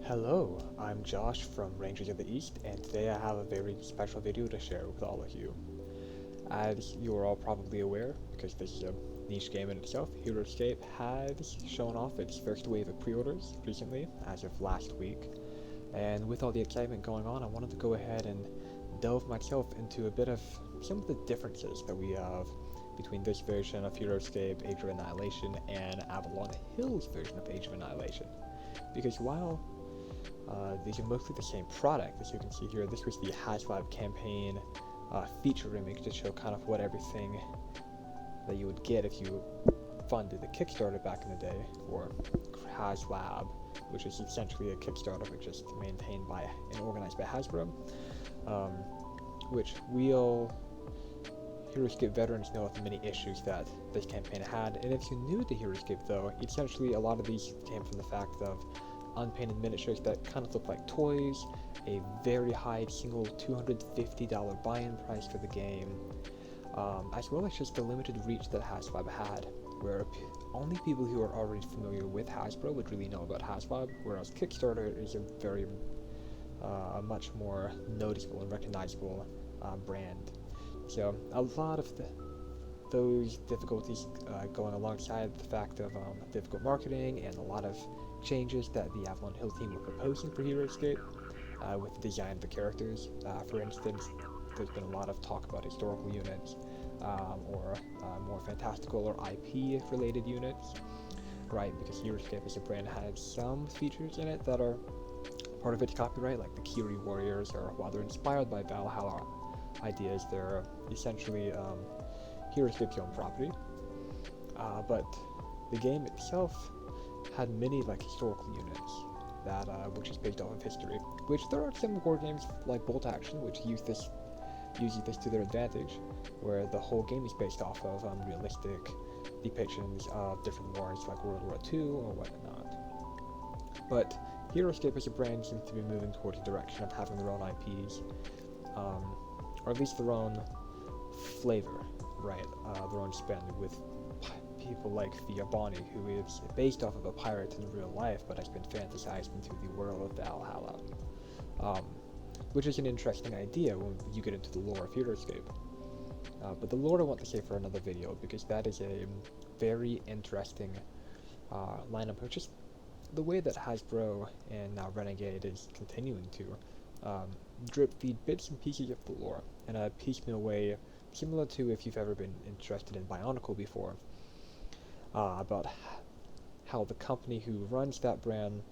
Hello, I'm Josh from Rangers of the East, and today I have a very special video to share with all of you. As you are all probably aware, because this is a niche game in itself, Heroscape has shown off its first wave of pre-orders recently, as of last week. And with all the excitement going on, I wanted to go ahead and delve myself into a bit of some of the differences that we have between this version of Heroscape, Age of Annihilation, and Avalon Hill's version of Age of Annihilation. Because while these are mostly the same product, as you can see here, this was the HasLab campaign feature image to show kind of what everything that you would get if you funded the Kickstarter back in the day for HasLab, which is essentially a Kickstarter but just maintained by and organized by Hasbro, which we'll Heroscape veterans know of the many issues that this campaign had. And if you're new to Heroscape though, essentially a lot of these came from the fact of unpainted miniatures that kind of look like toys, a very high single $250 buy-in price for the game, as well as just the limited reach that HasLab had, where only people who are already familiar with Hasbro would really know about HasLab, whereas Kickstarter is a very much more noticeable and recognizable brand. So a lot of those difficulties going alongside the fact of difficult marketing and a lot of changes that the Avalon Hill team were proposing for Heroscape with the design of the characters. For instance, there's been a lot of talk about historical units or more fantastical or IP related units, right? Because Heroscape as a brand has some features in it that are part of its copyright, like the Kiri warriors, or while they're inspired by Valhalla ideas, they're essentially Heroscape's own property. But the game itself had many like historical units that which is based off of history. Which there are some war games like Bolt Action which uses this to their advantage, where the whole game is based off of realistic depictions of different wars like World War II or whatnot. But Heroscape as a brand seems to be moving towards the direction of having their own IPs, or at least their own flavor, right? Their own spin with people like Bonnie, who is based off of a pirate in real life, but has been fantasized into the world of Valhalla, which is an interesting idea when you get into the lore of Heroscape. But the lore I want to save for another video, because that is a very interesting lineup of just the way that Hasbro and now Renegade is continuing to drip feed bits and pieces of the lore in a piecemeal way, similar to if you've ever been interested in Bionicle before. About how the company who runs that brand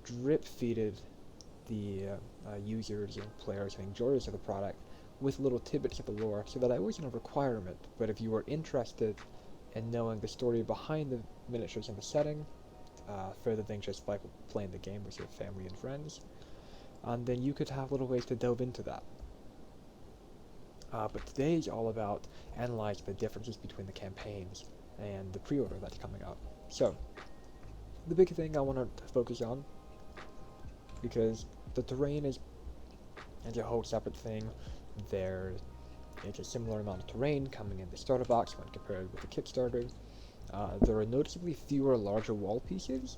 drip-feeded the users and players and enjoyers of the product with little tidbits of the lore, so that it wasn't a requirement, but if you were interested in knowing the story behind the miniatures and the setting, further than just like playing the game with your family and friends, then you could have little ways to delve into that. But today is all about analyzing the differences between the campaigns and the pre-order that's coming up. So, the big thing I want to focus on, because the terrain is a whole separate thing. There is a similar amount of terrain coming in the starter box when compared with the Kickstarter. There are noticeably fewer larger wall pieces.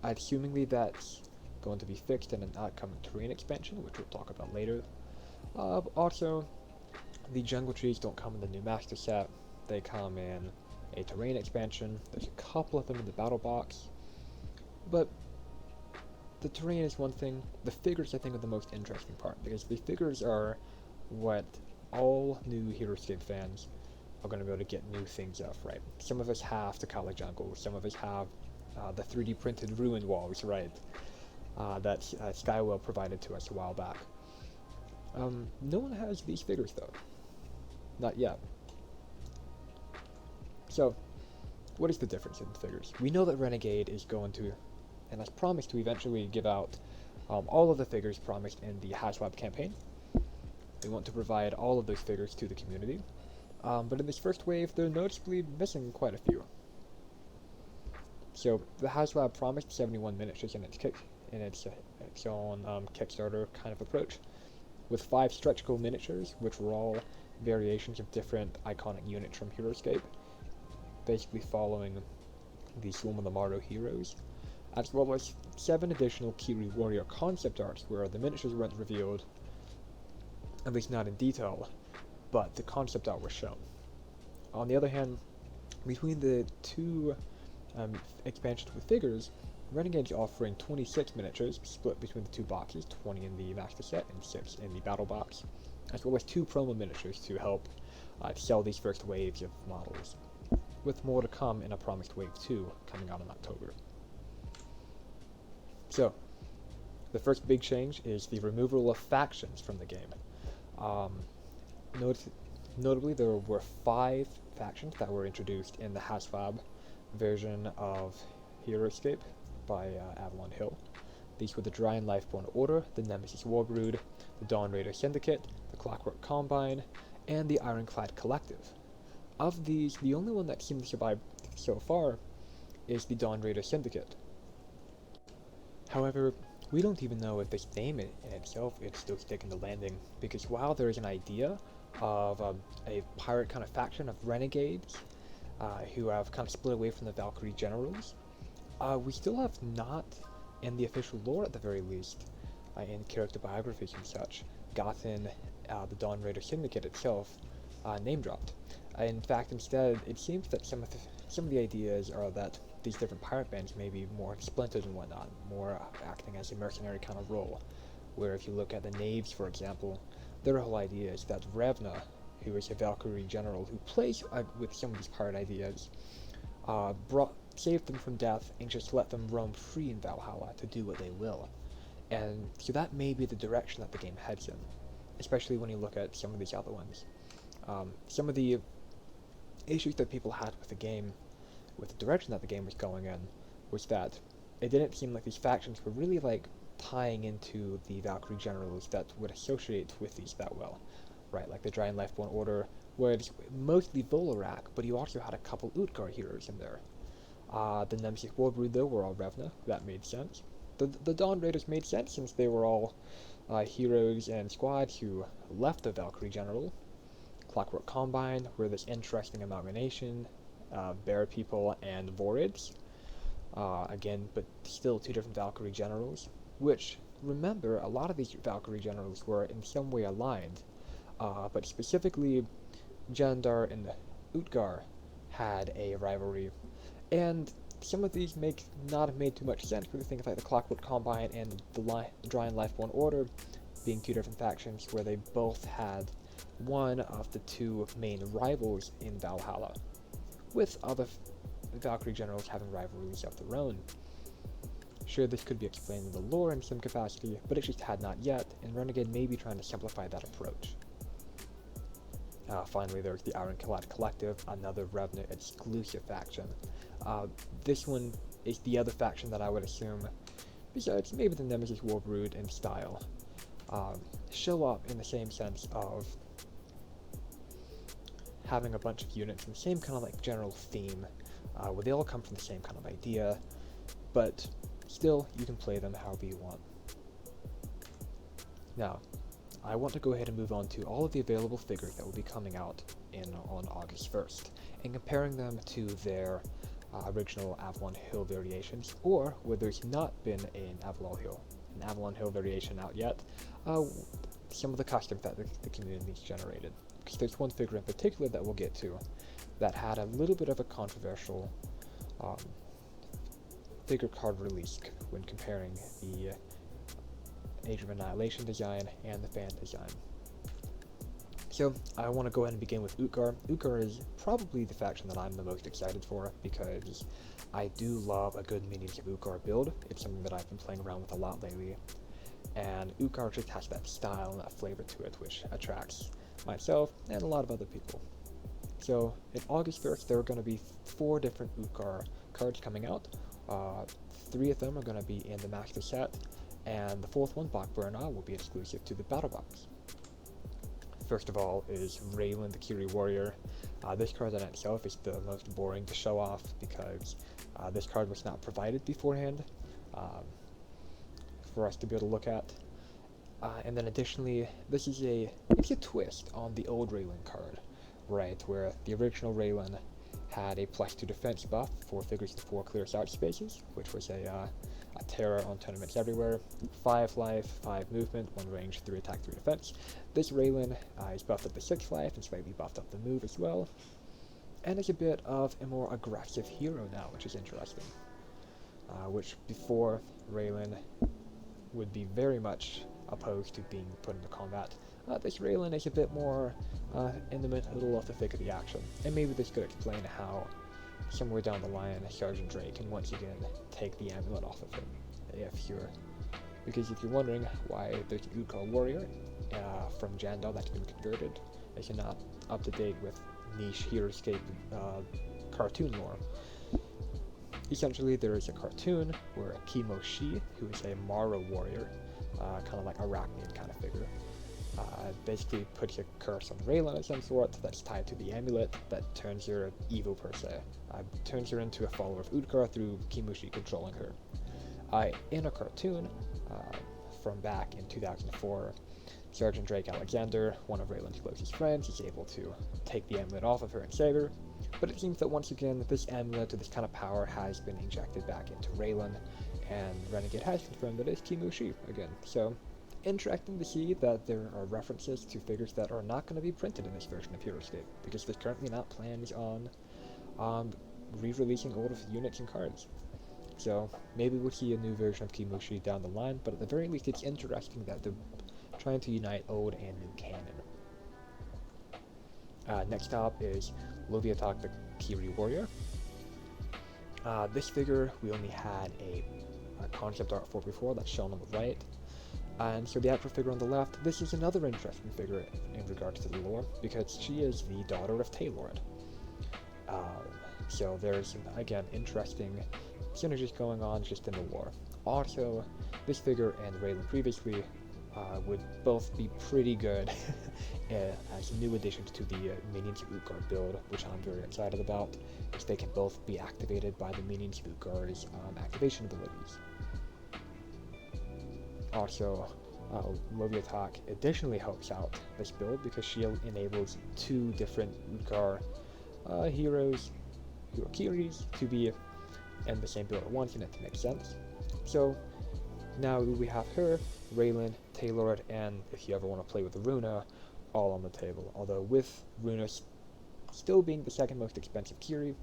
Assumingly that's going to be fixed in an upcoming terrain expansion, which we'll talk about later. Also, the jungle trees don't come in the new master set. They come in a terrain expansion. There's a couple of them in the battle box, but the terrain is one thing. The figures, I think, are the most interesting part, because the figures are what all new Heroscape fans are going to be able to get new things of, right? Some of us have the Kala Jungle, some of us have the 3D printed ruined walls, right? That Skywell provided to us a while back. No one has these figures though. Not yet. So, what is the difference in the figures? We know that Renegade is going to, and has promised to eventually give out all of the figures promised in the HasLab campaign. They want to provide all of those figures to the community. But in this first wave, they're noticeably missing quite a few. So, the HasLab promised 71 miniatures in its own Kickstarter kind of approach, with 5 stretch goal miniatures, which were all variations of different iconic units from Heroscape, basically following the Swim of the Mardo heroes. as well as 7 additional Kiri Warrior concept arts where the miniatures weren't revealed, at least not in detail, but the concept art was shown. On the other hand, between the two expansions with figures, Renegade's offering 26 miniatures, split between the two boxes, 20 in the master set and 6 in the battle box, as well as 2 promo miniatures to help sell these first waves of models, with more to come in a promised Wave 2 coming out in October. So, the first big change is the removal of factions from the game. Notably, there were 5 factions that were introduced in the HasLab version of Heroscape by Avalon Hill. These were the Dryan Lifeborn Order, the Nemesis Warbrood, the Dawn Raider Syndicate, the Clockwork Combine, and the Ironclad Collective. Of these, the only one that seemed to survive so far is the Dawn Raider Syndicate. However, we don't even know if this name in itself is still sticking the landing, because while there is an idea of a pirate kind of faction of renegades who have kind of split away from the Valkyrie generals, we still have not, in the official lore at the very least, in character biographies and such, gotten the Dawn Raider Syndicate itself name dropped. In fact, instead, it seems that some of the ideas are that these different pirate bands may be more splintered and whatnot, more acting as a mercenary kind of role. Where if you look at the Knaves, for example, their whole idea is that Revna, who is a Valkyrie general who plays with some of these pirate ideas, saved them from death and just let them roam free in Valhalla to do what they will. And so that may be the direction that the game heads in, especially when you look at some of these other ones. Some of the issues that people had with the game, with the direction that the game was going in, was that it didn't seem like these factions were really like tying into the Valkyrie generals that would associate with these that well, right? Like the Dryan Lifeborn Order was mostly Volak, but you also had a couple Utgar heroes in there. The Nemesis Warbrood though were all Revna, that made sense. The Dawn Raiders made sense since they were all heroes and squads who left the Valkyrie general. Clockwork Combine were this interesting amalgamation, Bear People and Vorids. Again, but still 2 different Valkyrie generals, which, remember, a lot of these Valkyrie generals were in some way aligned, but specifically Jandar and Utgar had a rivalry, and some of these may not have made too much sense with things like the Clockwork Combine and the Dryan Lifeborn Order being 2 different factions where they both had one of the 2 main rivals in Valhalla, with other Valkyrie generals having rivalries of their own. Sure, this could be explained in the lore in some capacity, but it just had not yet, and Renegade may be trying to simplify that approach. Finally, there's the Ironclad Collective, another Revna exclusive faction. This one is the other faction that I would assume, besides maybe the Nemesis Warbrood in style, show up in the same sense of having a bunch of units in the same kind of like general theme, where they all come from the same kind of idea, but still, you can play them however you want. Now, I want to go ahead and move on to all of the available figures that will be coming out on August 1st, and comparing them to their original Avalon Hill variations, or where there's not been an Avalon Hill variation out yet, some of the customs that the community's generated. Because there's one figure in particular that we'll get to that had a little bit of a controversial figure card release when comparing the Age of Annihilation design and the fan design. So I want to go ahead and begin with Utgar. Utgar is probably the faction that I'm the most excited for because I do love a good minions of Utgar build. It's something that I've been playing around with a lot lately, and Utgar just has that style and that flavor to it which attracts myself and a lot of other people. So in August 1st there are going to be 4 different Utgar cards coming out. 3 of them are going to be in the master set, and the 4th one, Bachburna, will be exclusive to the battle box. First of all is Raylan the Kiri Warrior. This card in itself is the most boring to show off because this card was not provided beforehand for us to be able to look at. And then additionally, this is it's a twist on the old Raylan card, right, where the original Raylan had a +2 defense buff for figures to 4 clear out spaces, which was a terror on tournaments everywhere. 5 life, 5 movement, 1 range, 3 attack, 3 defense. This Raylan is buffed up to 6 life and slightly buffed up the move as well. And is a bit of a more aggressive hero now, which is interesting. Which before, Raylan would be very much opposed to being put into combat. This Raylan is a bit more in the middle of the thick of the action, and maybe this could explain how somewhere down the line Sergeant Drake can once again take the amulet off of him. Because if you're wondering why there's an Utgar warrior from Jandar that's been converted, if you're not up to date with niche Heroscape cartoon lore. Essentially, there is a cartoon where Kimoshi, who is a Mara warrior, kind of like Arachnian kind of figure, basically puts a curse on Raylan of some sort that's tied to the amulet that turns her evil per se. Turns her into a follower of Utgar through Kimoshi controlling her. In a cartoon from back in 2004, Sergeant Drake Alexander, one of Raylan's closest friends, is able to take the amulet off of her and save her. But it seems that once again, this amulet or this kind of power has been injected back into Raylan, and Renegade has confirmed that it's Kimoshi again. So, interesting to see that there are references to figures that are not going to be printed in this version of Heroscape, because there's currently not plans on re-releasing older units and cards. So, maybe we'll see a new version of Kimoshi down the line, but at the very least it's interesting that they're trying to unite old and new canon. Next up is Loviatok the Kiri Warrior. This figure we only had a concept art for before that's shown on the right. And so the actual figure on the left, this is another interesting figure in regards to the lore, because she is the daughter of Taylord. So there's, again, interesting synergies going on just in the lore. Also, this figure and Raylan previously would both be pretty good as new additions to the Minions of Utgar build, which I'm very excited about, because they can both be activated by the Minions of Utgar's activation abilities. Also, Loviatok additionally helps out this build because she enables 2 different Utgar heroes, Kiris, to be in the same build at once, and it makes sense. So now we have her, Raylan, Taylord, and if you ever want to play with Runa, all on the table. Although with Runa still being the second most expensive Kiri,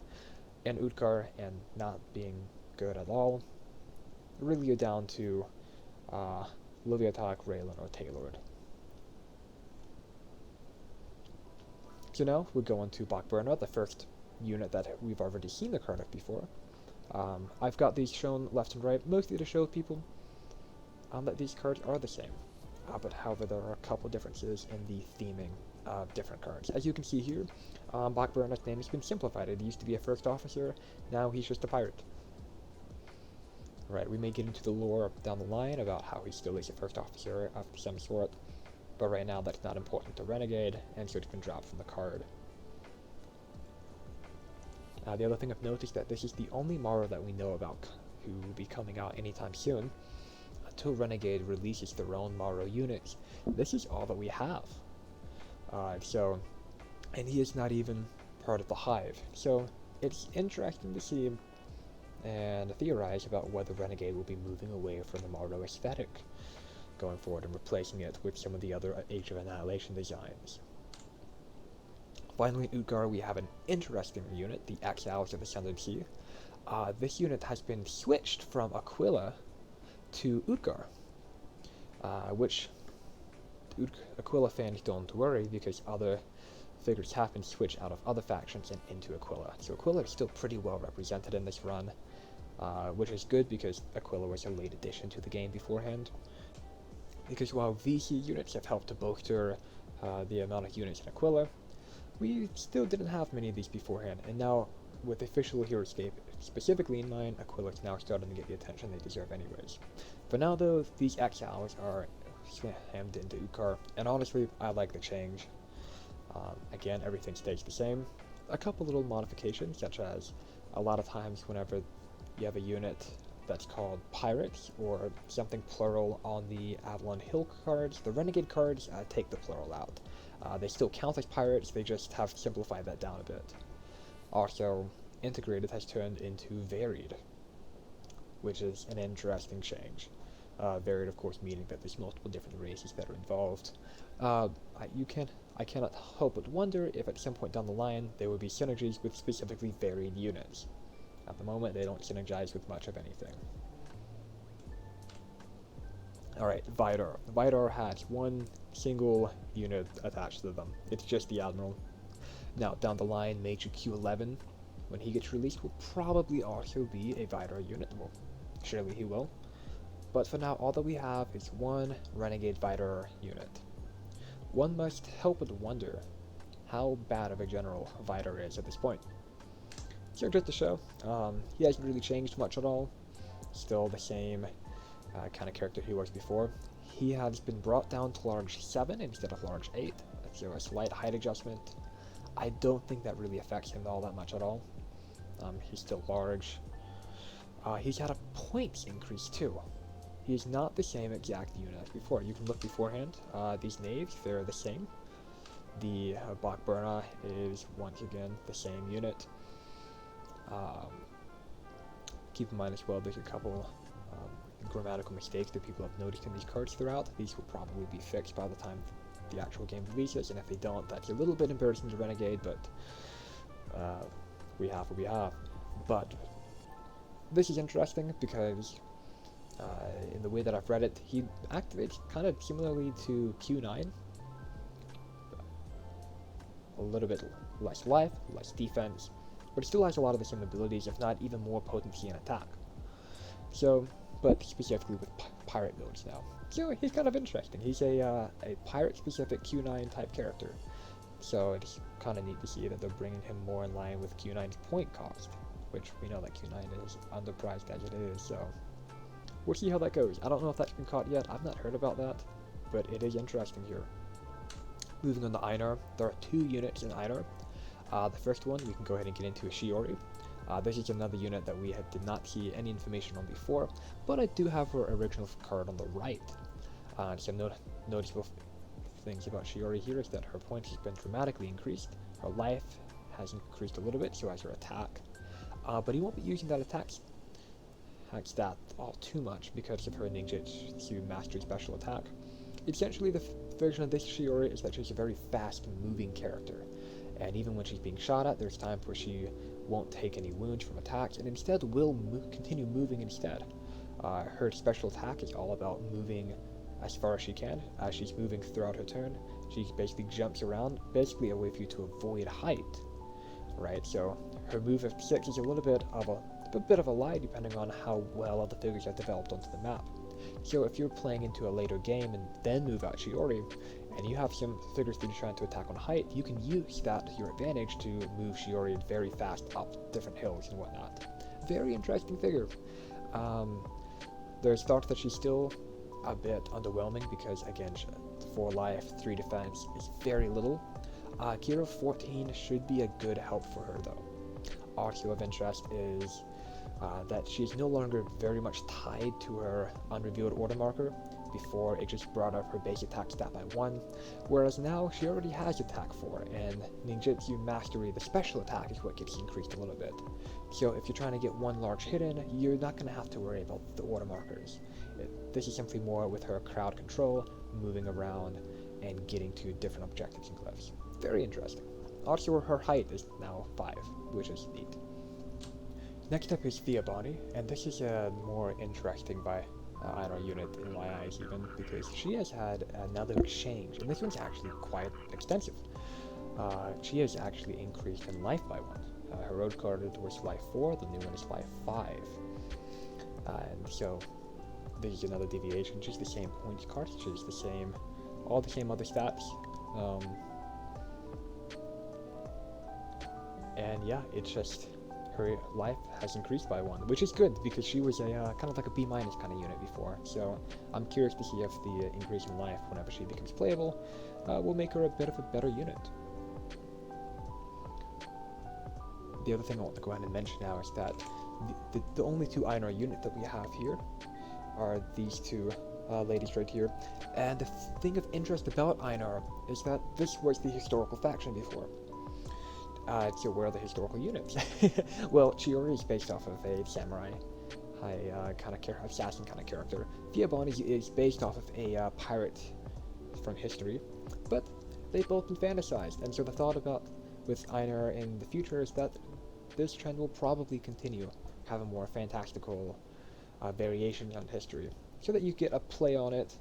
and Utgar and not being good at all, really you're down to Loviatok, Raylan, or Taylord. So now we're going to Blackburner, the first unit that we've already seen the card of before. I've got these shown left and right, mostly to show people that these cards are the same. But however, there are a couple differences in the theming of different cards. As you can see here, Blackburner's name has been simplified. It used to be a first officer, now he's just a pirate. Right, we may get into the lore down the line about how he still is a first officer of some sort, but right now that's not important to Renegade, and so it's been dropped from the card. The other thing of note is that this is the only Mara that we know about who will be coming out anytime soon. Until Renegade releases their own Mara units, this is all that we have. And he is not even part of the Hive. So it's interesting to see and theorize about whether Renegade will be moving away from the Mara aesthetic going forward and replacing it with some of the other Age of Annihilation designs. Finally, in Utgar, we have an interesting unit, the Exiles of Ascendancy. This unit has been switched from Aquilla to Utgar, which Aquilla fans don't worry because other figures have been switched out of other factions and into Aquilla. So Aquilla is still pretty well represented in this run, which is good because Aquilla was a late addition to the game beforehand. Because while VC units have helped to bolster the amount of units in Aquilla, we still didn't have many of these beforehand, and now with official Heroscape specifically in mind, Aquila is now starting to get the attention they deserve anyways. For now though, these Exiles are slammed into Utgar, and honestly, I like the change. Again, everything stays the same. A couple little modifications, such as a lot of times whenever you have a unit that's called Pirates, or something plural on the Avalon Hill cards, the Renegade cards take the plural out. They still count as pirates, they just have simplified that down a bit. Also, integrated has turned into varied, which is an interesting change. Varied, of course, meaning that there's multiple different races that are involved. I cannot help but wonder if at some point down the line there will be synergies with specifically varied units. At the moment, they don't synergize with much of anything. Alright, Vidar. Vidar has one single unit attached to them. It's just the Admiral. Now, down the line, Major Q11, when he gets released, will probably also be a Vidar unit. Well, surely he will. But for now, all that we have is one Renegade Vidar unit. One must help but wonder how bad of a general Vidar is at this point. So just to show, he hasn't really changed much at all. Still the same kind of character he was before. He has been brought down to large 7 instead of large 8, so a slight height adjustment. I don't think that really affects him all that much at all. He's still large. He's had a points increase too. He's not the same exact unit as before. You can look beforehand. These knaves, they're the same. The Blackburna is once again the same unit. Keep in mind as well, there's a couple grammatical mistakes that people have noticed in these cards throughout. These will probably be fixed by the time the actual game releases, and if they don't, that's a little bit embarrassing to Renegade, but we have what we have. But this is interesting because in the way that I've read it, he activates kind of similarly to Q9. A little bit less life, less defense, but it still has a lot of the same abilities, if not even more potency and attack. So, but specifically with pirate builds now. So he's kind of interesting. He's a pirate-specific Q9 type character. So it's kind of neat to see that they're bringing him more in line with Q9's point cost, which we know that Q9 is underpriced as it is, so we'll see how that goes. I don't know if that's been caught yet. I've not heard about that, but it is interesting here. Moving on to Inuar, there are 2 units in Inuar. The first one we can go ahead and get into is Shiori. This is another unit that we did not see any information on before, but I do have her original card on the right. Some noticeable things about Shiori here is that her points has been dramatically increased. Her life has increased a little bit, so has her attack. But he won't be using that attack stat all too much because of her ninjutsu mastery special attack. Essentially, the version of this Shiori is that she's a very fast-moving character, and even when she's being shot at, there's times where she won't take any wounds from attacks, and instead will continue moving instead. Her special attack is all about moving as far as she can. As she's moving throughout her turn, she basically jumps around, basically a way for you to avoid height, right? So her move of 6 is a little bit of a lie depending on how well other figures are developed onto the map. So if you're playing into a later game and then move out Shiori, and you have some figures that you're trying to attack on height, you can use that to your advantage to move Shiori very fast up different hills and whatnot. Very interesting figure. There's thought that she's still a bit underwhelming because, again, 4 life, 3 defense is very little. Kira 14 should be a good help for her though. Also of interest is that she's no longer very much tied to her Unrevealed order marker. Before, it just brought up her base attack stat by 1, whereas now she already has attack 4, and ninjutsu mastery, the special attack, is what gets increased a little bit. So if you're trying to get 1 large hit in, you're not going to have to worry about the order markers. This is simply more with her crowd control, moving around, and getting to different objectives and cliffs. Very interesting. Also, her height is now 5, which is neat. Next up is Theobani, and this is a more interesting Inuar unit in my eyes even, because she has had another change, and this one's actually quite extensive. She has actually increased in life by 1. Her road card was life 4, the new one is life 5. And so this is another deviation, just the same points cartridges, all the same other stats. And yeah, it's just her life has increased by 1, which is good because she was a kind of like a B- kind of unit before. So I'm curious to see if the increase in life, whenever she becomes playable, will make her a bit of a better unit. The other thing I want to go ahead and mention now is that the only 2 Inuar units that we have here are these 2 ladies right here. And the thing of interest about Inuar is that this was the historical faction before. So where are the historical units? Well, Chiori is based off of a samurai, assassin kind of character. Viabani is based off of a pirate from history, but they've both been fantasized, and so the thought about with Inuar in the future is that this trend will probably continue, having more fantastical variations on history, so that you get a play on it,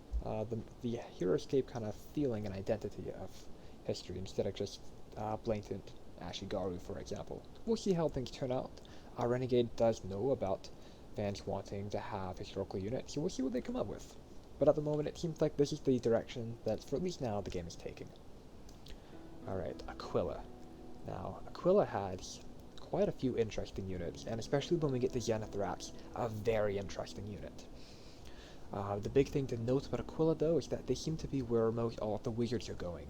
the Heroscape kind of feeling and identity of history instead of just blatant Ashigaru, for example. We'll see how things turn out. Renegade does know about fans wanting to have historical units, so we'll see what they come up with. But at the moment, it seems like this is the direction that, for at least now, the game is taking. Alright, Aquilla. Now, Aquilla has quite a few interesting units, and especially when we get to Zenith Rats, a very interesting unit. The big thing to note about Aquilla, though, is that they seem to be where most all of the wizards are going.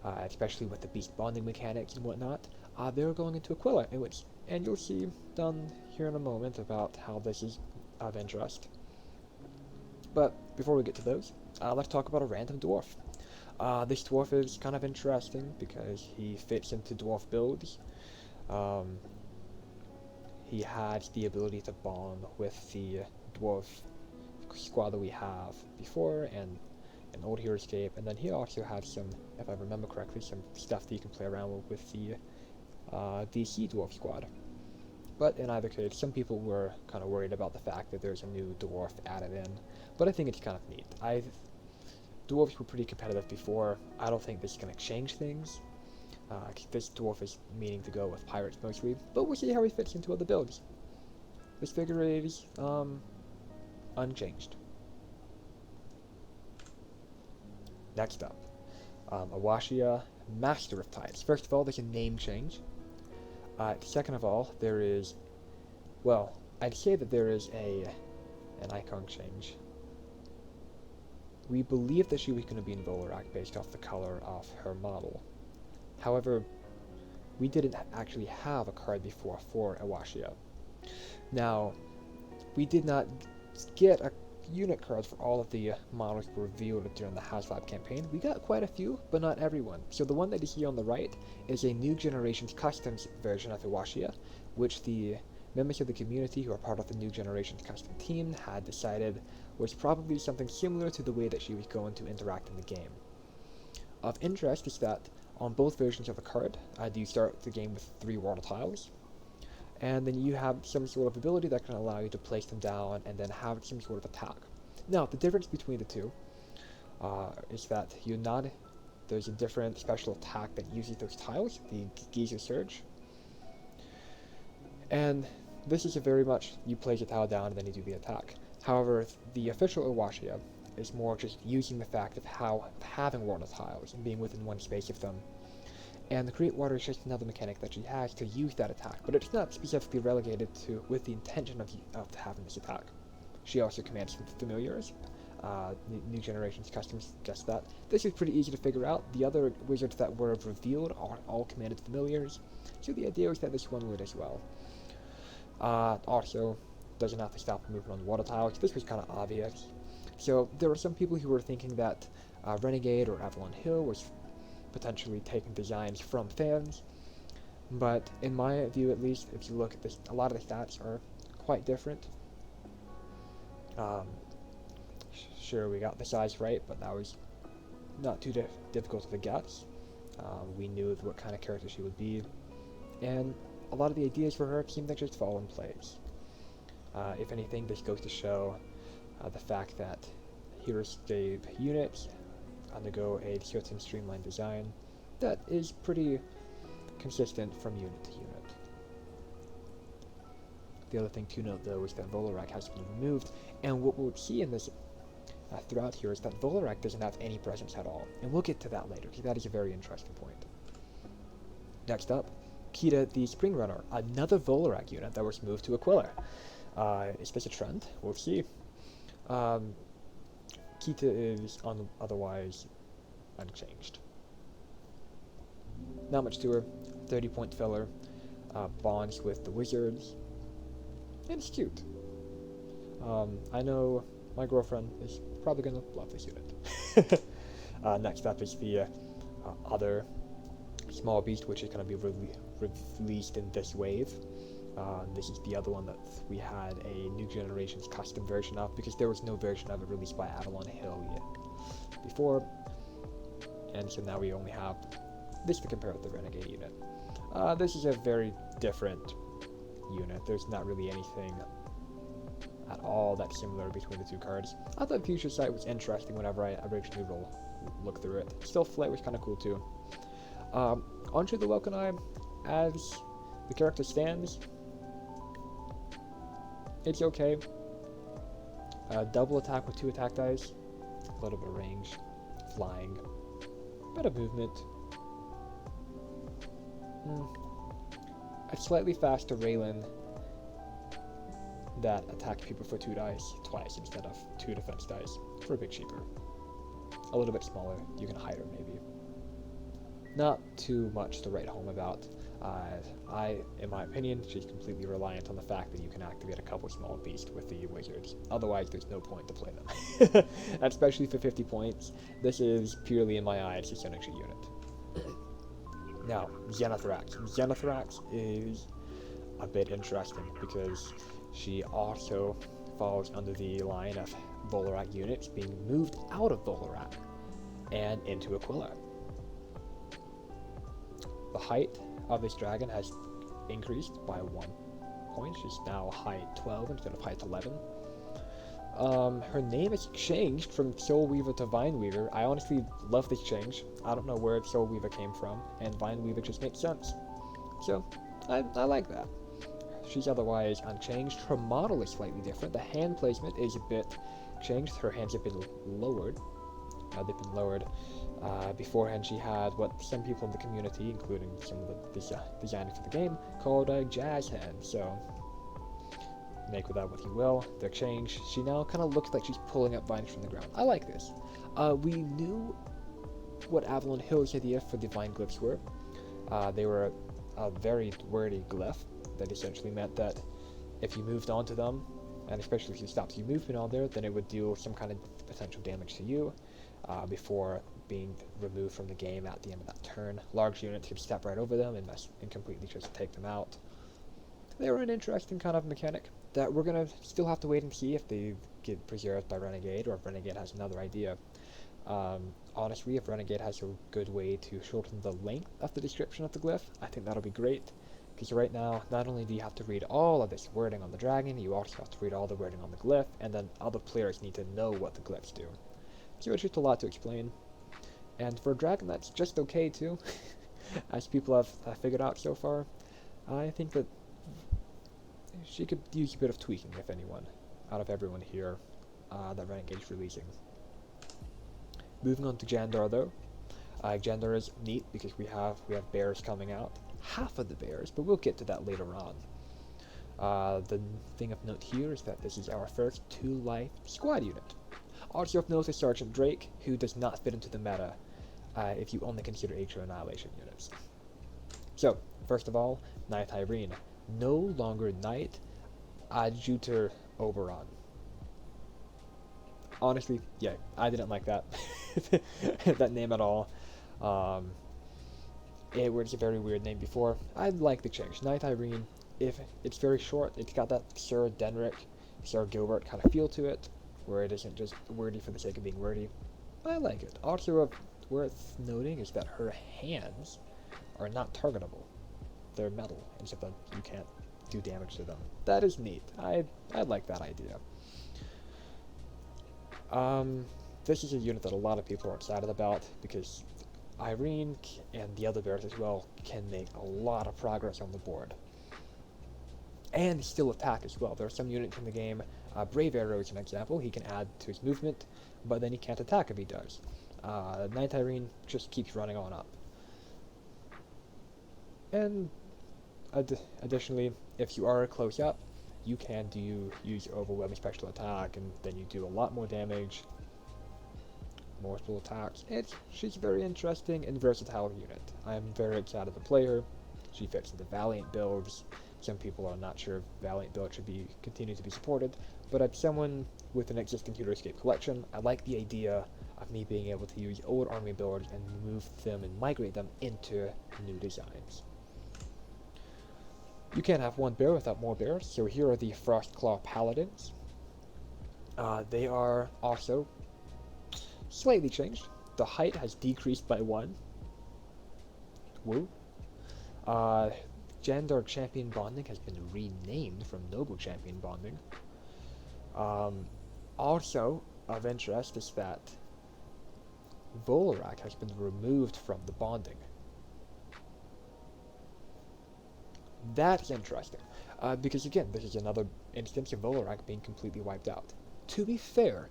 Especially with the beast bonding mechanics and whatnot, they're going into Aquilla, and you'll see done here in a moment about how this is of interest. But before we get to those, let's talk about a random dwarf. This dwarf is kind of interesting because he fits into dwarf builds. He has the ability to bond with the dwarf squad that we have before, and an old Heroscape, and then he also has some, if I remember correctly, some stuff that you can play around with the DC Dwarf Squad. But in either case, some people were kind of worried about the fact that there's a new dwarf added in, but I think it's kind of neat. Dwarves were pretty competitive before. I don't think this is going to change things. This dwarf is meaning to go with pirates mostly, but we'll see how he fits into other builds. This figure is unchanged. Next up, Awashia, Master of Tides. First of all, there's a name change. Second of all, there is, well, I'd say that there is an icon change. We believe that she was going to be in Volak based off the color of her model. However, we didn't actually have a card before for Awashia. Now, we did not get a unit cards for all of the models revealed during the HasLab campaign. We got quite a few, but not everyone. So the one that you see on the right is a New Generations Customs version of Awashia, which the members of the community who are part of the New Generations Custom team had decided was probably something similar to the way that she was going to interact in the game. Of interest is that on both versions of the card, you start the game with 3 water tiles, and then you have some sort of ability that can allow you to place them down and then have some sort of attack. Now, the difference between the two is that there's a different special attack that uses those tiles, the Geyser Surge. And this is a very much, you place a tile down and then you do the attack. However, the official Awashia is more just using the fact of having water tiles and being within one space of them. And the Create Water is just another mechanic that she has to use that attack, but it's not specifically relegated to with the intention of having this attack. She also commands some familiars. New Generations Customs guessed that. This is pretty easy to figure out. The other wizards that were revealed are all commanded familiars, so the idea is that this one would as well. Also, doesn't have to stop moving on water tiles. This was kind of obvious. So there were some people who were thinking that Renegade or Avalon Hill was potentially taking designs from fans, but in my view at least, if you look at this, a lot of the stats are quite different. Sure, we got the size right, but that was not too difficult to guess. We knew what kind of character she would be, and a lot of the ideas for her seemed to just fall in place. If anything, this goes to show the fact that Heroscape units undergo a certain streamlined design that is pretty consistent from unit to unit. The other thing to note, though, is that Volak has been removed, and what we'll see in this throughout here is that Volak doesn't have any presence at all, and we'll get to that later, because that is a very interesting point. Next up, Kita the Spring Runner, another Volak unit that was moved to Aquilla. Is this a trend? We'll see. Kita is otherwise unchanged. Not much to her. 30-point filler. Bonds with the wizards. And it's cute. I know my girlfriend is probably going to love this unit. Next up is the other small beast, which is going to be released in this wave. This is the other one that we had a New Generations custom version of, because there was no version of it released by Avalon Hill yet before, and so now we only have this to compare with the Renegade unit. This is a very different unit. There's not really anything at all that's similar between the two cards. I thought Future Sight was interesting whenever I originally looked through it. Still, Flight was kind of cool too. Onto the Welcome Eye, as the character stands, it's okay. Double attack with 2 attack dice, a little bit of range, flying, bit of movement. A slightly faster Raylan that attacks people for 2 dice twice instead of 2 defense dice for a bit cheaper. A little bit smaller, you can hide her maybe. Not too much to write home about. In my opinion, she's completely reliant on the fact that you can activate a couple small beasts with the wizards. Otherwise, there's no point to play them. Especially for 50 points. This is purely, in my eyes, a synergy unit. Now, Zenithrax. Zenithrax is a bit interesting because she also falls under the line of Volak units being moved out of Volak and into Aquilla. The height of this dragon has increased by 1 point. She's now height 12 instead of height 11. Her name has changed from Soul Weaver to Vine Weaver. I honestly love this change. I don't know where Soul Weaver came from, and Vine Weaver just makes sense. So, I like that. She's otherwise unchanged. Her model is slightly different. The hand placement is a bit changed. Her hands have been lowered. They've been lowered. Beforehand, she had what some people in the community, including some of the designers for the game, called a jazz hand. So, make with that what you will. They're changed. She now kind of looks like she's pulling up vines from the ground. I like this. We knew what Avalon Hill's idea for the vine glyphs were. They were a very wordy glyph that essentially meant that if you moved onto them, and especially if you stopped your movement on there, then it would do some kind of potential damage to you before being removed from the game at the end of that turn. Large units could step right over them and completely just take them out. They were an interesting kind of mechanic that we're going to still have to wait and see if they get preserved by Renegade, or if Renegade has another idea. Honestly, if Renegade has a good way to shorten the length of the description of the glyph, I think that'll be great. Because right now, not only do you have to read all of this wording on the dragon, you also have to read all the wording on the glyph, and then other players need to know what the glyphs do. So it's just a lot to explain. And for a dragon, that's just okay too, as people have figured out so far. I think that she could use a bit of tweaking, if anyone, out of everyone here that Renegade's releasing. Moving on to Jandar, though. Jandar is neat because we have bears coming out. Half of the bears, but we'll get to that later on. The thing of note here is that this is our first 2-life squad unit. Also of note is Sergeant Drake, who does not fit into the meta if you only consider Atrial Annihilation units. So, first of all, Knight Irene. No longer Knight Adjutor Oberon. Honestly, yeah, I didn't like that that name at all. It was a very weird name before. I like the change. Knight Irene, if it's very short, it's got that Sir Denrick, Sir Gilbert kind of feel to it, where it isn't just wordy for the sake of being wordy. I like it. Also, worth noting is that her hands are not targetable. They're metal, except that you can't do damage to them. That is neat. I like that idea. This is a unit that a lot of people are excited about because Irene and the other bears as well can make a lot of progress on the board. And still attack as well. There are some units in the game, Brave Arrow is an example, he can add to his movement, but then he can't attack if he does. Knight Irene just keeps running on up. And additionally, if you are close up, you can use your overwhelming special attack, and then you do a lot more damage, multiple attacks. She's a very interesting and versatile unit. I'm very excited to play her. She fits into Valiant builds. Some people are not sure if Valiant build should continue to be supported, but as someone with an existing Heroscape collection, I like the idea of me being able to use old army builds and move them and migrate them into new designs. You can't have one bear without more bears, so here are the Frostclaw Paladins. They are also slightly changed. The height has decreased by 1. Woo. Jandar Champion Bonding has been renamed from Noble Champion Bonding. Also, of interest is that Volak has been removed from the bonding. That's interesting, because again, this is another instance of Volak being completely wiped out. To be fair,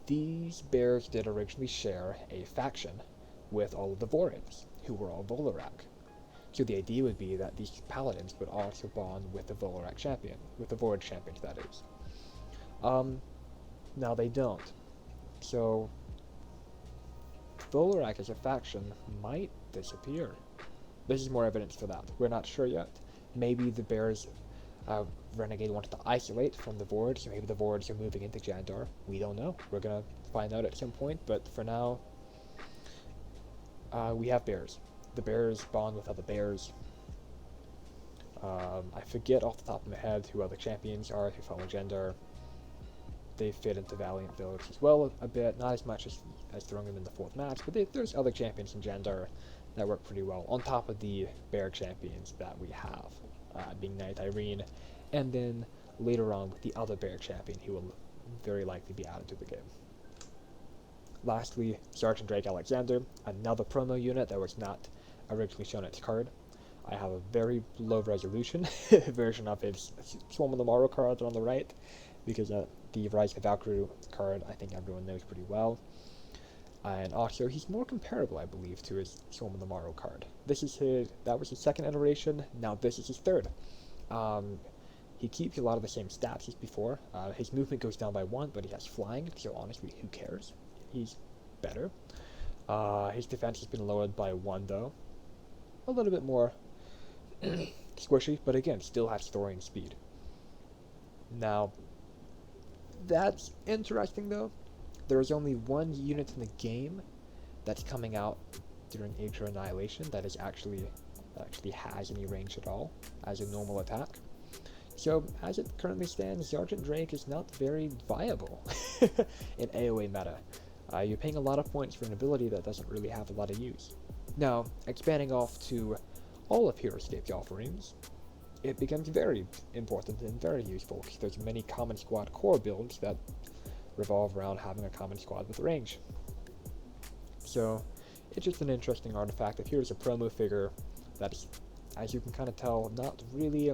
these bears did originally share a faction with all of the Vorids, who were all Volak. So the idea would be that these paladins would also bond with the Volak champion, with the Vorid champions, that is. Now they don't. So Volak as a faction might disappear. This is more evidence for that. We're not sure yet. Maybe the bears Renegade wanted to isolate from the Vorids, so maybe the Vorids are moving into Jandar. We don't know. We're gonna find out at some point, but for now, we have bears. The bears bond with other bears. I forget off the top of my head who other champions are who follow Jandar. They fit into Valiant Village as well a bit, not as much as throwing them in the 4th match, but there's other champions in Jandar that work pretty well, on top of the bear champions that we have, being Knight Irene, and then later on with the other bear champion who will very likely be added to the game. Lastly, Sergeant Drake Alexander, another promo unit that was not originally shown its card. I have a very low resolution version of his Swarm of the Morrow card on the right, because the Rise of the Valkyrie card I think everyone knows pretty well. And also, he's more comparable, I believe, to his Swarm of the Morrow card. That was his 2nd iteration, now this is his 3rd. He keeps a lot of the same stats as before. His movement goes down by 1, but he has flying, so honestly, who cares? He's better. His defense has been lowered by 1, though. A little bit more squishy, but again, still has throwing speed. Now, that's interesting, though. There is only one unit in the game that's coming out during Age of Annihilation that actually has any range at all as a normal attack. So, as it currently stands, Sergeant Drake is not very viable in AoE meta. You're paying a lot of points for an ability that doesn't really have a lot of use. Now, expanding off to all of Heroscape's offerings, it becomes very important and very useful, because there's many common squad core builds that revolve around having a common squad with range. So, it's just an interesting artifact. If here's a promo figure that's, as you can kind of tell, not really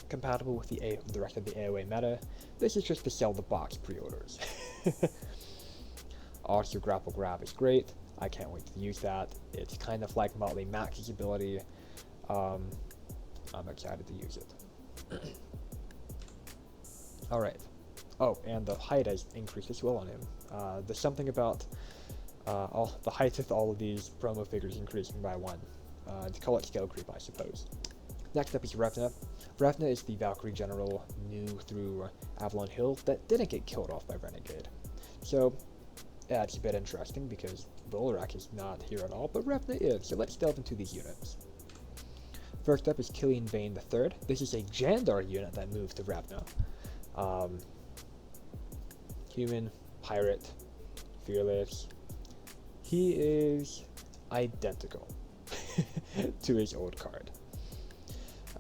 compatible with the rest of the AoE meta. This is just to sell the box pre-orders. Also, Grapple Grab is great. I can't wait to use that. It's kind of like Motley Max's ability. I'm excited to use it. Alright. Oh, and the height has increased as well on him. There's something about the height of all of these promo figures increasing by 1. To call it scale creep, I suppose. Next up is Revna. Revna is the Valkyrie general new through Avalon Hill that didn't get killed off by Renegade. So, yeah, it's a bit interesting because Volak is not here at all, but Revna is, so let's delve into these units. First up is Killian Vane III. This is a Jandar unit that moved to Revna. Human, pirate, fearless. He is identical to his old card.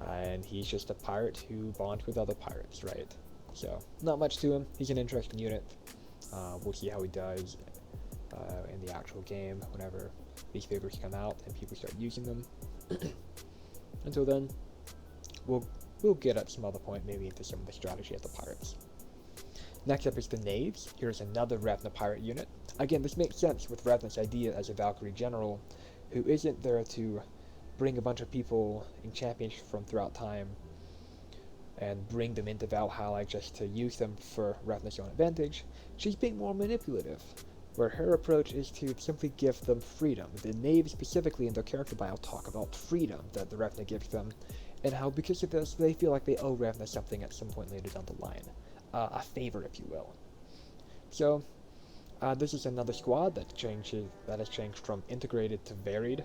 And he's just a pirate who bonds with other pirates, right? So, not much to him. He's an interesting unit. We'll see how he does in the actual game whenever these figures come out and people start using them. Until then, we'll get at some other point maybe into some of the strategy of the pirates. Next up is the Knaves. Here's another Revna pirate unit. Again, this makes sense with Revna's idea as a Valkyrie general who isn't there to bring a bunch of people in championship from throughout time and bring them into Valhalla just to use them for Revna's own advantage. She's being more manipulative, where her approach is to simply give them freedom. The Knaves specifically in their character bio talk about freedom that the Revna gives them, and how because of this they feel like they owe Revna something at some point later down the line. A favor, if you will. So, this is another squad that has changed from integrated to varied.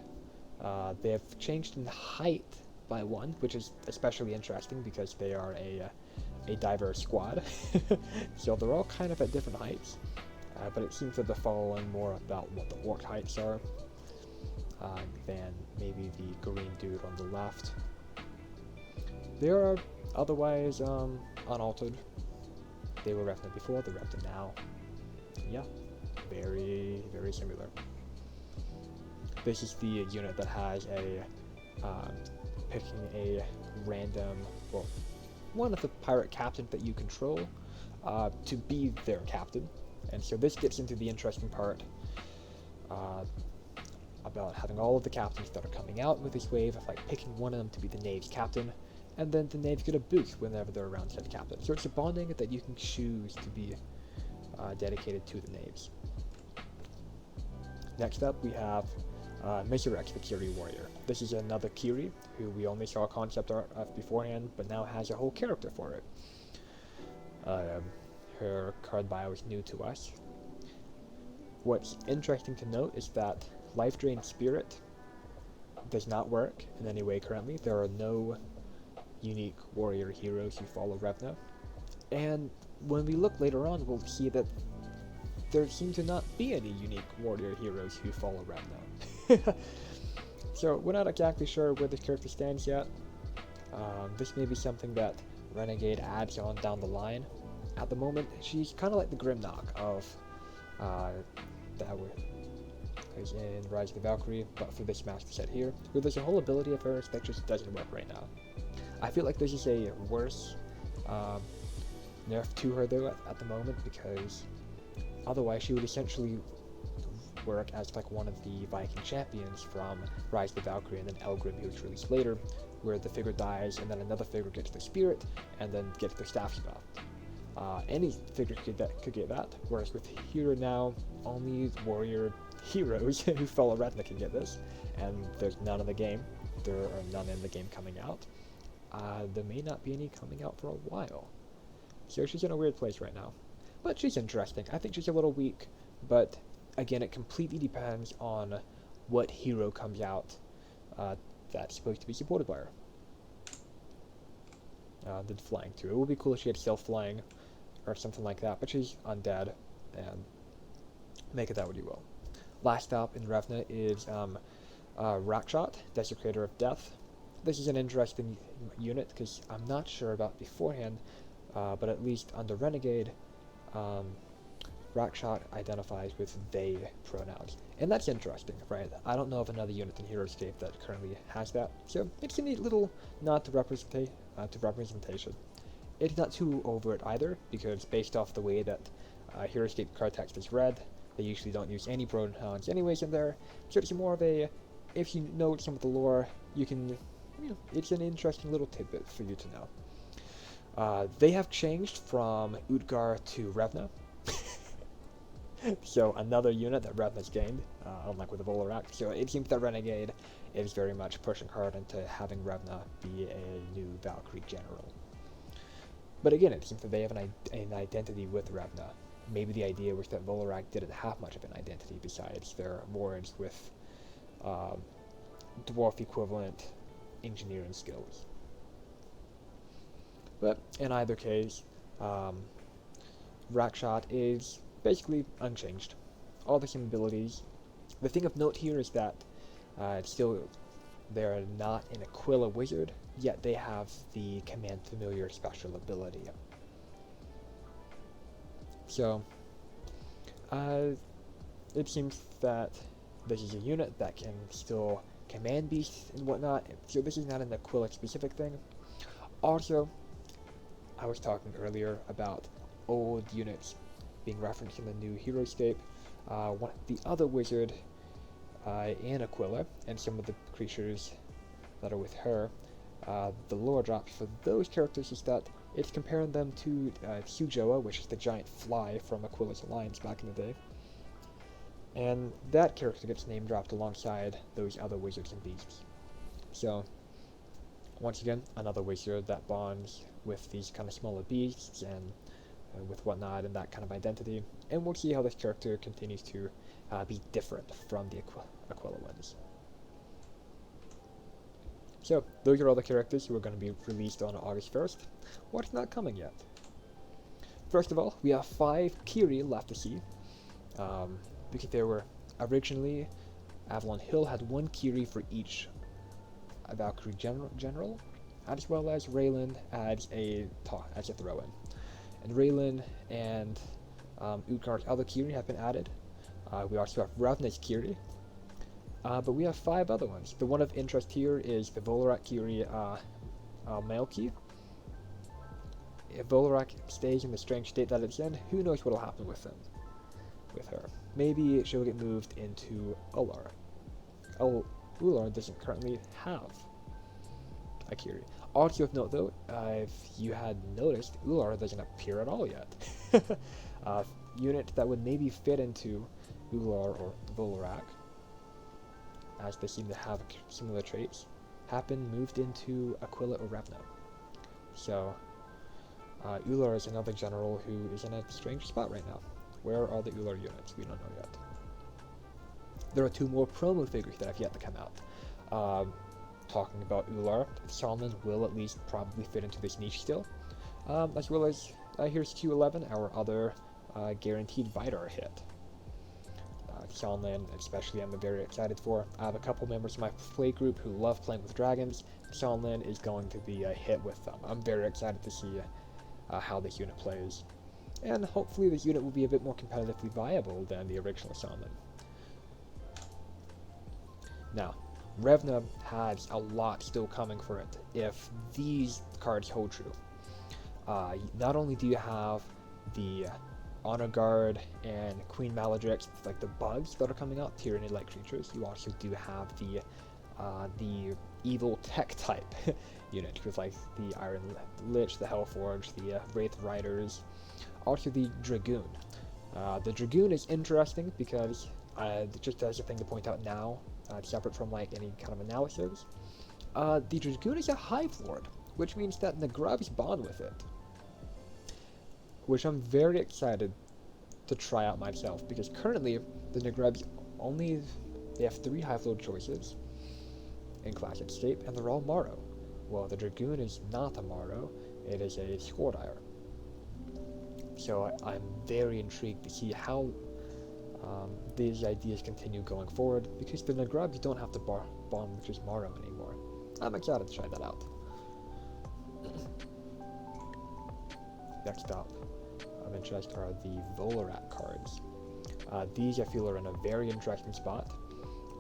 They have changed in height by 1, which is especially interesting because they are a diverse squad. So they're all kind of at different heights, but it seems that they're following more about what the orc heights are than maybe the green dude on the left. They are otherwise unaltered. They were Revna before, they're Revna now. Yeah, very, very similar. This is the unit that has a picking a random, well, one of the pirate captains that you control to be their captain. And so this gets into the interesting part about having all of the captains that are coming out with this wave of like picking one of them to be the Knave's captain, and then the Knaves get a boost whenever they're around said captain. So it's a bonding that you can choose to be dedicated to the Knaves. Next up we have Miserex, the Kiri warrior. This is another Kiri who we only saw concept art of beforehand, but now has a whole character for it. Her card bio is new to us. What's interesting to note is that Life Drain Spirit does not work in any way currently. There are no unique warrior heroes who follow Revna. And when we look later on, we'll see that there seem to not be any unique warrior heroes who follow Revna. So we're not exactly sure where this character stands yet. This may be something that Renegade adds on down the line. At the moment, she's kind of like the Grimnock of that is in Rise of the Valkyrie, but for this master set here, where there's a whole ability of hers that just doesn't work right now. I feel like this is a worse nerf to her though at the moment, because otherwise she would essentially work as like one of the Viking champions from Rise of the Valkyrie and then Elgrim, who was released later, where the figure dies and then another figure gets their spirit and then gets their staff buffed. Any figure could get that, whereas with here now, only warrior heroes who follow Revna can get this, and there's none in the game. There are none in the game coming out. There may not be any coming out for a while. So she's in a weird place right now. But she's interesting. I think she's a little weak, but again, it completely depends on what hero comes out that's supposed to be supported by her. The flying too. It would be cool if she had self-flying or something like that, but she's undead, and make it that what you will. Last up in Revna is Rockshot, Desecrator of Death. This is an interesting unit because I'm not sure about beforehand, but at least under Renegade, Rockshot identifies with they pronouns. And that's interesting, right? I don't know of another unit in Heroscape that currently has that, so it's a neat little nod to representation. It's not too overt either, because based off the way that Heroscape card text is read, they usually don't use any pronouns anyways in there, so it's more of a, if you know some of the lore, you can, it's an interesting little tidbit for you to know. They have changed from Utgar to Revna, so another unit that Revna's gained, unlike with the Volak. So it seems that Renegade is very much pushing hard into having Revna be a new Valkyrie general. But again, it seems that they have an identity with Revna. Maybe the idea was that Volak didn't have much of an identity besides their wards with dwarf equivalent engineering skills. But in either case, Rockshot is basically unchanged. All the same abilities. The thing of note here is that they're not an Aquilla wizard, yet they have the Command Familiar special ability. So, it seems that this is a unit that can still command beasts and whatnot, so this is not an Aquilla specific thing. Also, I was talking earlier about old units being referenced in the new Heroscape. The other wizard in Aquilla, and some of the creatures that are with her, the lore drops for those characters is that it's comparing them to Hujoa, which is the giant fly from Aquilla's Alliance back in the day. And that character gets name dropped alongside those other wizards and beasts. So, once again, another wizard that bonds with these kind of smaller beasts and with whatnot and that kind of identity. And we'll see how this character continues to be different from the Aquilla ones. So, those are all the characters who are going to be released on August 1st. What's not coming yet? First of all, we have 5 Kiri left to see. Because there were originally, Avalon Hill had 1 Kiri for each Valkyrie general, as well as Raylan as a throw-in. And Raylan and Utgar's other Kiri have been added. We also have Revna's Kiri. But we have 5 other ones. The one of interest here is the Volak Kiri Malki. If Volak stays in the strange state that it's in, who knows what will happen with her. Maybe she'll get moved into Ular. Ular doesn't currently have a Kiri. Also of note though, if you had noticed, Ular doesn't appear at all yet. Unit that would maybe fit into Ular or Volak, as they seem to have similar traits, have been moved into Aquilla or Revna. So, Ular is another general who is in a strange spot right now. Where are the Ular units? We don't know yet. There are 2 more promo figures that have yet to come out. Talking about Ular, Solomon will at least probably fit into this niche still. As well as, here's Q11, our other guaranteed Vidar hit. Solomon, especially, I'm very excited for. I have a couple members of my play group who love playing with dragons. Solomon is going to be a hit with them. I'm very excited to see how this unit plays. And hopefully this unit will be a bit more competitively viable than the original Solomon. Now, Revna has a lot still coming for it if these cards hold true. Not only do you have the Honor Guard and Queen Maledrix, like the bugs that are coming out, Tyranny-like creatures, you also do have the evil tech type unit with like the Iron Lich, the Hellforge, the Wraith Riders, also the Dragoon. The Dragoon is interesting because, just as a thing to point out now, separate from like any kind of analysis, the Dragoon is a Hive Lord, which means that the Grubs bond with it. Which I'm very excited to try out myself, because currently the Negrubs they have 3 Hive Lord choices in Classic Escape, and they're all Morrow. Well, the Dragoon is not a Morrow, it is a Squadire. So I'm very intrigued to see how these ideas continue going forward, because the Negrubs don't have to bond with just Morrow anymore. I'm excited to try that out. Next up, of interest are the Volak cards. These I feel are in a very interesting spot,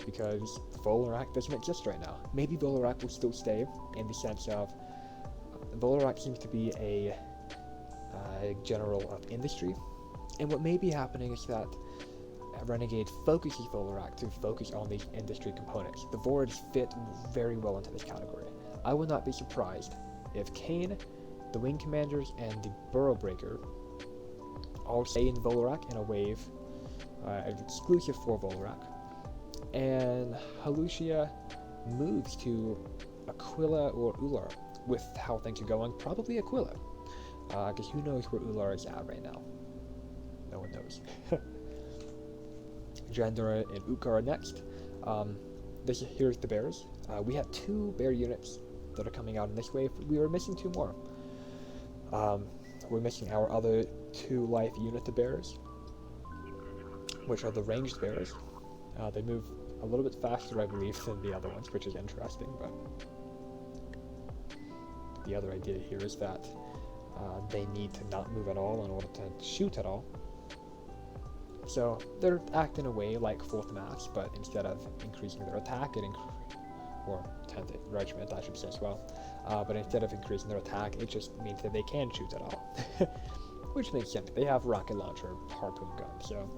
because Volak doesn't exist right now. Maybe Volak will still stay, in the sense of Volak seems to be a general of industry, and what may be happening is that Renegade focuses Volak to focus on these industry components. The Vords fit very well into this category. I would not be surprised if Kane, the Wing Commanders, and the Burrow Breaker all stay in Volak in a wave, exclusive for Volak, and Halucia moves to Aquilla or Ular. With how things are going, probably Aquilla, because who knows where Ular is at right now? No one knows. Jandar and Utgar are next. Here's the bears. We have 2 bear units that are coming out in this wave. We are missing 2 more. We're missing our other 2 life unit of bears, which are the ranged bears. They move a little bit faster, I believe, than the other ones, which is interesting, but the other idea here is that they need to not move at all in order to shoot at all. So they're acting away like 4th Mass, but instead of increasing their attack, or 10th Regiment, I should say as well, but instead of increasing their attack, it just means that they can shoot at all. Which makes sense. They have rocket launcher, harpoon gun, so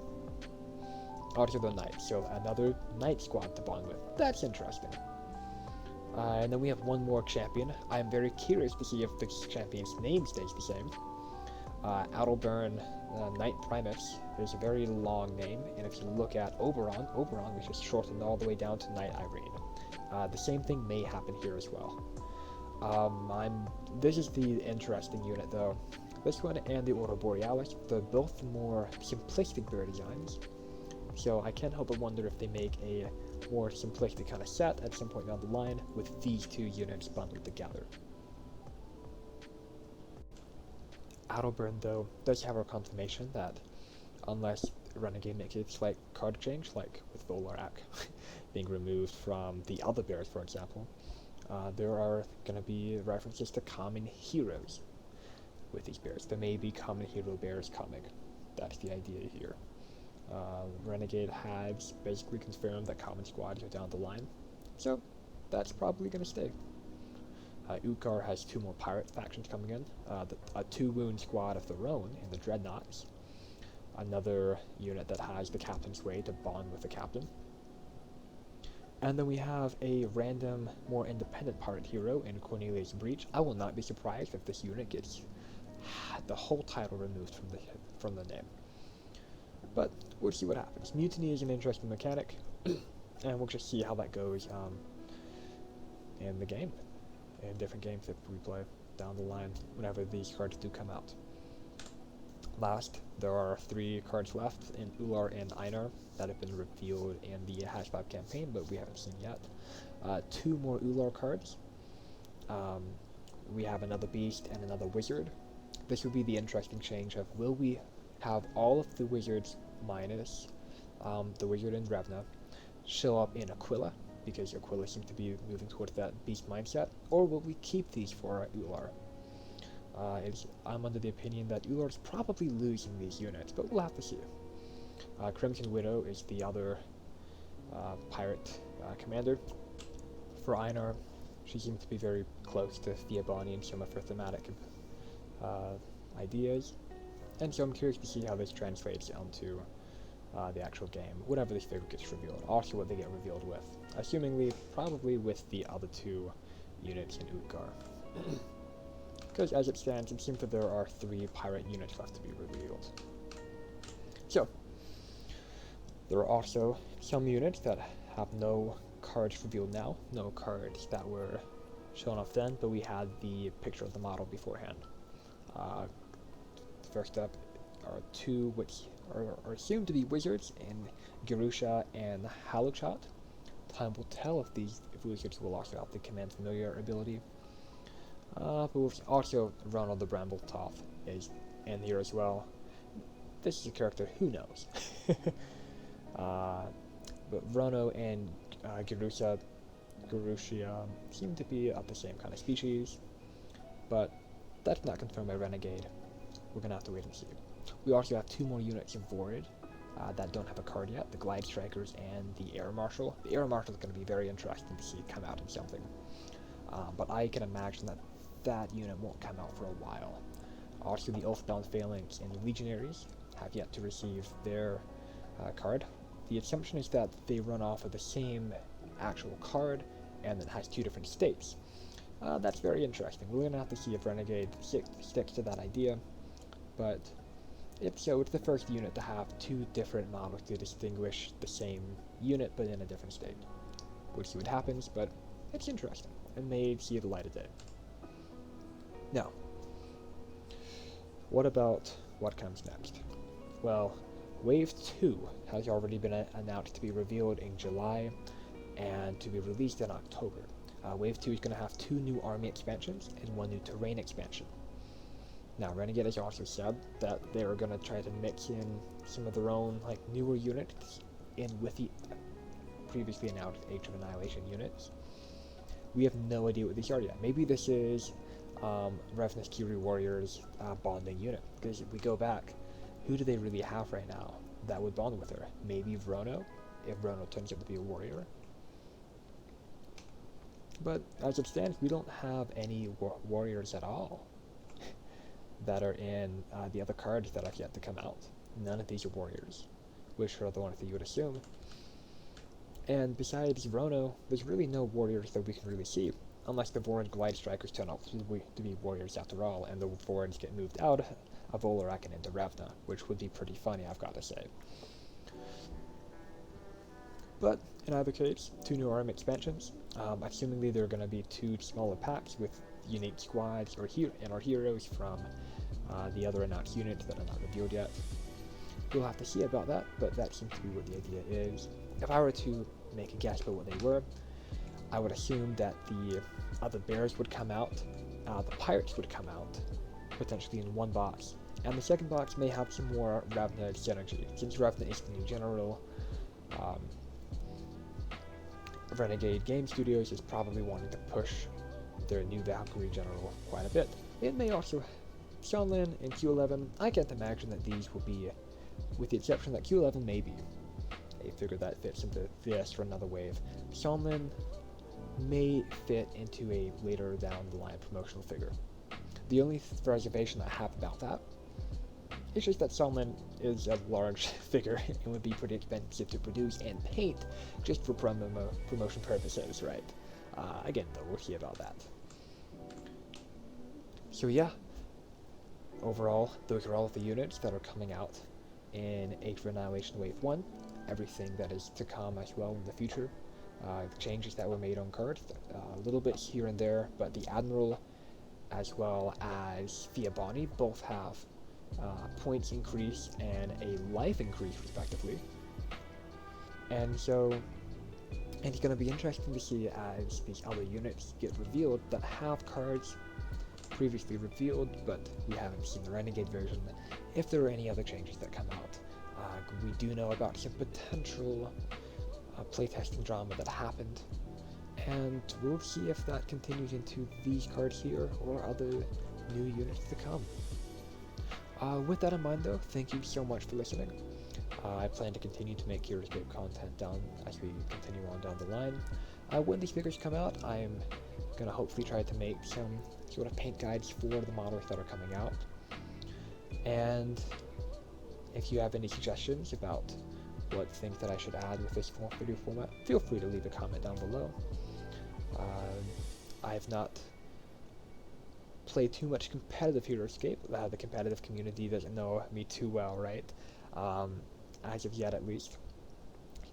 also the knights, so another knight squad to bond with. That's interesting. And then we have 1 more champion. I am very curious to see if the champion's name stays the same. Adelburn Knight Primus is a very long name, and if you look at Oberon, which is shortened all the way down to Knight Irene. The same thing may happen here as well. This is the interesting unit though. This one and the Aurora Borealis, they're both more simplistic bear designs, So I can't help but wonder if they make a more simplistic kind of set at some point down the line with these two units bundled together. Adelburn, though, does have our confirmation that unless Renegade makes a slight card change, like with Volak being removed from the other bears, for example, there are going to be references to common heroes with these bears. There may be common hero bears coming. That's the idea here. Renegade has basically confirmed that common squads are down the line, so that's probably going to stay. Utgar has 2 more pirate factions coming in, a 2-wound squad of their own in the Dreadnoughts, another unit that has the captain's way to bond with the captain, and then we have a random, more independent pirate hero in Cornelius Breach. I will not be surprised if this unit gets the whole title removed from the name. But we'll see what happens. Mutiny is an interesting mechanic, and we'll just see how that goes in the game, in different games that we play down the line whenever these cards do come out. Last, there are 3 cards left in Ular and Einar that have been revealed in the #5 campaign, but we haven't seen yet. 2 more Ular cards. We have another Beast and another Wizard. This will be the interesting change of, will we have all of the Wizards minus the Wizard and Revna show up in Aquilla, because Aquilla seems to be moving towards that Beast mindset, or will we keep these for Ular? I'm under the opinion that Ular's probably losing these units, but we'll have to see. Crimson Widow is the other pirate commander. For Einar, she seems to be very close to Theobani in some of her thematic ideas, and so I'm curious to see how this translates onto the actual game, whenever this figure gets revealed. Also what they get revealed with. Assumingly, probably with the other 2 units in Utgar. Because as it stands, it seems that there are 3 pirate units left to be revealed. So, there are also some units that have no cards revealed now, no cards that were shown off then, but we had the picture of the model beforehand. First up are 2 which are assumed to be wizards in Gerusha and Halukshot. Time will tell if these wizards will also have the Command Familiar ability. But we've also Ronald the Brambletoth is in here as well. This is a character, who knows? But Rono and Gerusha seem to be of the same kind of species, but that's not confirmed by Renegade. We're gonna have to wait and see. We also have 2 more units of Vorid that don't have a card yet, the Glide Strikers and the Air Marshal. The Air Marshal is going to be very interesting to see come out in something, but I can imagine that unit won't come out for a while. Also, the Oathbound Phalanx and the Legionaries have yet to receive their card. The assumption is that they run off of the same actual card, and it has 2 different states. That's very interesting. We're going to have to see if Renegade sticks to that idea, but if so, it's the first unit to have 2 different models to distinguish the same unit, but in a different state. We'll see what happens, but it's interesting, and may see the light of day. Now, what about what comes next? Well, Wave 2 has already been announced to be revealed in July, and to be released in October. Wave 2 is going to have 2 new army expansions and 1 new terrain expansion. Now, Renegade has also said that they are going to try to mix in some of their own newer units in with the previously announced Age of Annihilation units. We have no idea what these are yet. Maybe this is Revna's Kiri Warriors bonding unit, because if we go back, who do they really have right now that would bond with her? Maybe Rono, if Rono turns out to be a warrior. But as it stands, we don't have any warriors at all that are in the other cards that have yet to come out. None of these are warriors, which are the ones that you would assume. And besides Rono, there's really no warriors that we can really see, unless the Vorid Glide Strikers turn out to be warriors after all, and the Vorids get moved out of Volak and into Revna, which would be pretty funny, I've got to say. But in either case, 2 new army expansions. Assumingly there are going to be 2 smaller packs with unique squads or heroes from the other announced units that are not revealed yet. we'll have to see about that, but that seems to be what the idea is. If I were to make a guess about what they were, I would assume that the other bears would come out, the pirates would come out, potentially in one box, and the second box may have some more Revna synergy. Since Revna is the new general, Renegade Game Studios is probably wanting to push their new Valkyrie general quite a bit. It may also, Xianlin and Q11, I can't imagine that these will be, with the exception that Q11 may be a figure that fits into this or another wave. Xianlin may fit into a later down the line promotional figure. The only reservation I have about that is just that Xianlin is a large figure and would be pretty expensive to produce and paint just for promotion purposes, right? Again, though, we'll see about that. So yeah, overall, those are all of the units that are coming out in Age of Annihilation Wave 1. Everything that is to come as well in the future. The changes that were made on cards, a little bit here and there, but the Admiral as well as Fiabani both have points increase and a life increase respectively. And so it's going to be interesting to see as these other units get revealed that have cards previously revealed, but we haven't seen the Renegade version, if there are any other changes that come out. We do know about some potential playtesting drama that happened, and we'll see if that continues into these cards here or other new units to come. With that in mind though, thank you so much for listening. I plan to continue to make Heroscape content down as we continue on down the line. When these figures come out, I'm going to hopefully try to make some sort of paint guides for the models that are coming out. And if you have any suggestions about what things that I should add with this video format, feel free to leave a comment down below. I have not played too much competitive Heroscape. The competitive community doesn't know me too well, right? As of yet, at least.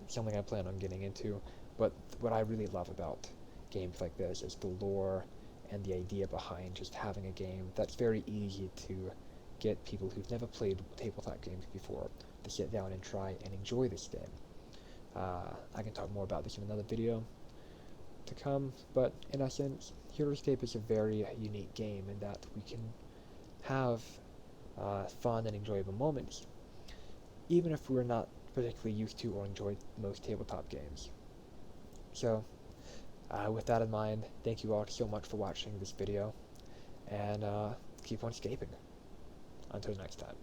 Something I plan on getting into. But what I really love about games like this is the lore and the idea behind just having a game that's very easy to get people who've never played tabletop games before to sit down and try and enjoy this game. I can talk more about this in another video to come, but in essence, Heroscape is a very unique game in that we can have fun and enjoyable moments, even if we're not particularly used to or enjoy most tabletop games. So, with that in mind, thank you all so much for watching this video, and keep on scaping. Until next time.